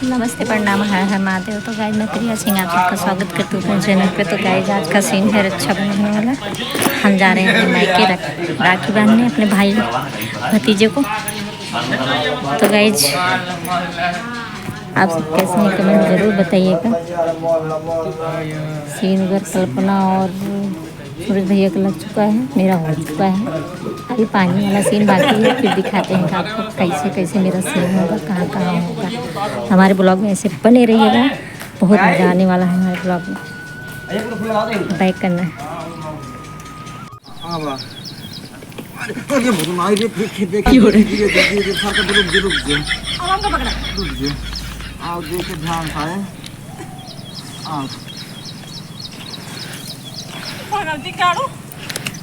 नमस्ते, प्रणाम, हर हर महादेव। तो गाइस मैं प्रिया सिंह आप सबका स्वागत करती हूँ अपने चैनल पे। तो गाइस आज का सीन है रक्षाबंधन वाला। हम जा रहे हैं अपने मायके राखी बांधने अपने भाई भतीजे को। तो गाइस आप सब कैसे हैं कमेंट ज़रूर बताइएगा। सीन उधर कल्पना और सूरज भैया का लग चुका है, मेरा हो चुका है। अभी पानी वाला सीन बाकी है, फिर दिखाते हैं कि आपको कैसे कैसे मेरा सीन होगा, कहाँ कहाँ होगा। हमारे ब्लॉग में ऐसे बने रहिएगा, बहुत मज़ा आने वाला है हमारे ब्लॉग में। बैक करना है।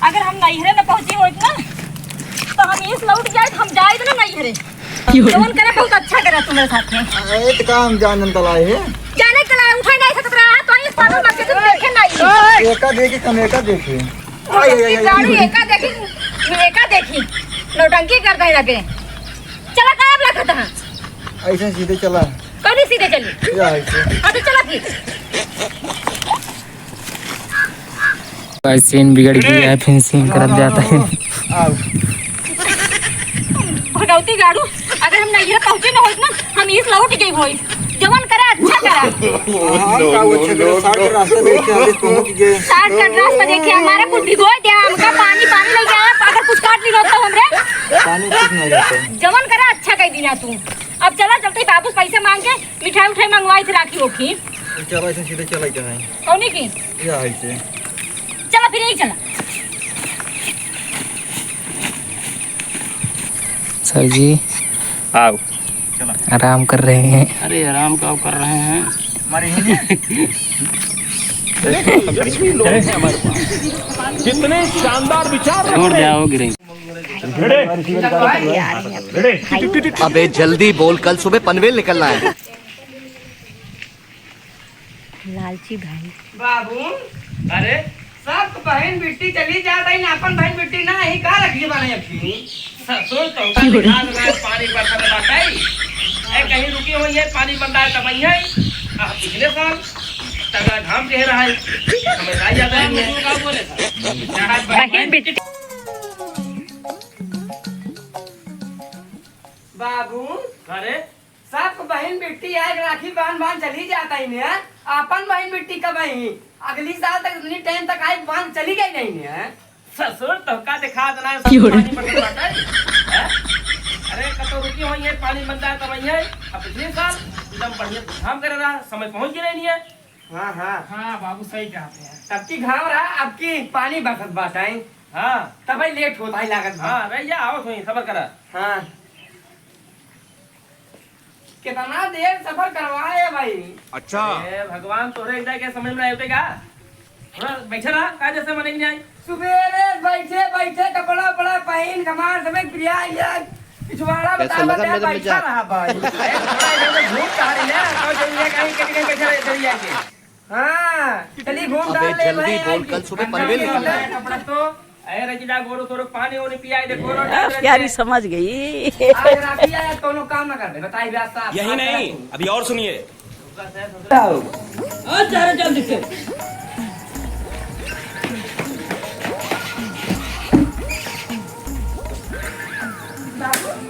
अगर हम नैहरे न पहुंची हो इतना तो हम इस लौट जाए, हम जाए तो ना नैहरे। फोन करे बहुत अच्छा करे तुम्हारे साथ में। एक काम जानन तलाए है जाने तलाए उठा नहीं सकत रहा तो इस पागल मत के देखे नहीं। एका देखे कमेका देखे गाड़ी एका देखी नौटंकी करता है लगे। चला कायब लगता है ऐसे सीधे चला कभी सीधे चली या ऐसे अभी चला फिर सीन बिगड़ गया है, फिर सीन कर जाता है। भगवती गाड़ू अगर हम नैहरा पहुंचे ना होत ना हम इस लौट गई होई। जवन करे अच्छा करा। शॉर्टकट रास्ता देखे अभी पहुंच गए। शॉर्टकट रास्ता देखे हमारा कुछ भिगो दे, हमका पानी लग गया। अगर कुछ काट ली होता हमरे पानी कुछ नहीं रहता। जवन करे अच्छा कह दिना तू। अब चला चलते बाबू पैसे मांग के मिठाई उठाई मंगवाई थी राखी होखी। चला ऐसे सीधे चला जाए कौन की या ऐसे चला फिर यही चला। सर जी आओ आराम कर रहे हैं। अरे आराम का कर रहे हैं हमारे कितने शानदार विचार छोड़ जाओ गिरेंगे। अबे जल्दी बोल, कल सुबह पनवेल निकलना है। लालची भाई बाबू अरे सब बहन बेटी चली जाता है ना, अपन बहन बेटी ना ही का रखी बने अपनी ससुर तो पानी बरसात बात है। ए कहीं रुकी हुई है पानी बंदा है तब है। पिछले साल तगड़ा धाम कह रहा है हमें आ जाता है का बोले बहन बेटी। बाबू अरे सब बहन बेटी आए राखी बांध चली जाता है ने। अपन बहन बेटी कब आई अगली साल तक इतनी टाइम तक आई बांध चली गई नहीं ने। ससुर तो का दिखा देना है पानी बंदा है। अरे कतो रुकी हुई है पानी बनता है तब है। अब पिछले साल एकदम बढ़िया धाम कर रहा समय पहुंच ही नहीं है। हाँ हाँ हाँ बाबू सही कहते हैं। तब की घाम रहा अब की पानी बरसत बात है। हाँ तब लेट होता है लागत। हाँ भैया आओ थोड़ी सबर करा। हाँ कितना देर सफर करवाए भाई। अच्छा भगवान तोरे एक के समझ में आते का थोड़ा बैठा रहा का जैसे मन नहीं आई। सुबेरे बैठे बैठे कपड़ा बड़ा पहन कमार समय प्रिया पिछवाड़ा बता बैठा रहा भाई। घूम टहल ले कहीं कहीं बैठा दरिया के। हाँ चली घूम टहल ले जल्दी बोल, कल सुबह पनवेल निकलना है। कपड़ा तो रजिला गोरो तोरो पानी ओने पियाई दे गोरो प्यारी समझ गई। आज राखी आया कोनो काम ना कर दे बताई व्यासा यही नहीं अभी और सुनिए। चल चल दिखे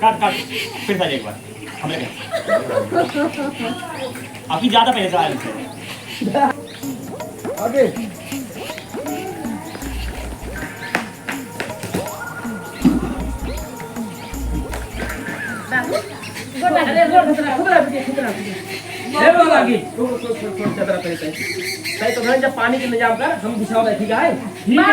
काट फिर से एक बार हमें आपकी ज्यादा पैसे आए आगे तो जब पानी के इंतजाम कर हम बिछाओ ठीक है। ठीक है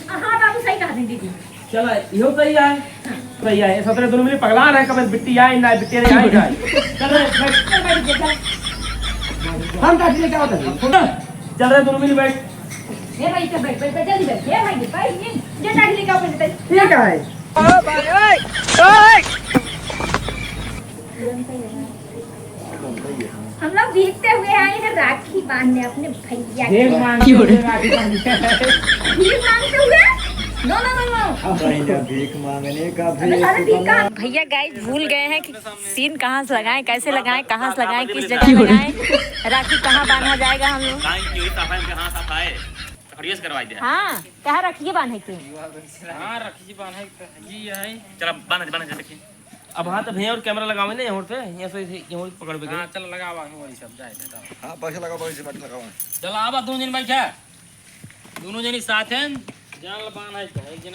हाँ बाबू सही कहा दीदी। चलो यो सही है सही है। सतरे दोनों मिले पगला रहे कब बिट्टी आए ना बिट्टी नहीं आए जाए। हम काट ले क्या होता है। चल रहे दोनों मिले बैठ भाई बैठ जल्दी बैठ भाई ये टाइम लेके आओ ठीक है। हम लोग भीगते हुए आए हैं राखी बांधने अपने भैया भीख मांगते हुए राखी बांधते भीख मांगते हुए नो नो नो नो भैया भीख मांगने का अरे ठीक है भैया गाइस भूल गए हैं कि सीन कहाँ से लगाएं, कैसे लगाएं, कहाँ से लगाएं, किस जगह लगाएं, राखी कहाँ बांधा जाएगा हम लोग। हाँ कहाँ रखिए बांधे के। अब हाँ तो भैया और कैमरा लगावे ना यहाँ पे, यहाँ से यहाँ पकड़ पे। हाँ चल लगावा वही सब जाए। हाँ पैसा लगा पैसे बात लगाओ चल आवा दोनों जन बैठा, दोनों जनी साथ हैं जान बांध है एक जन।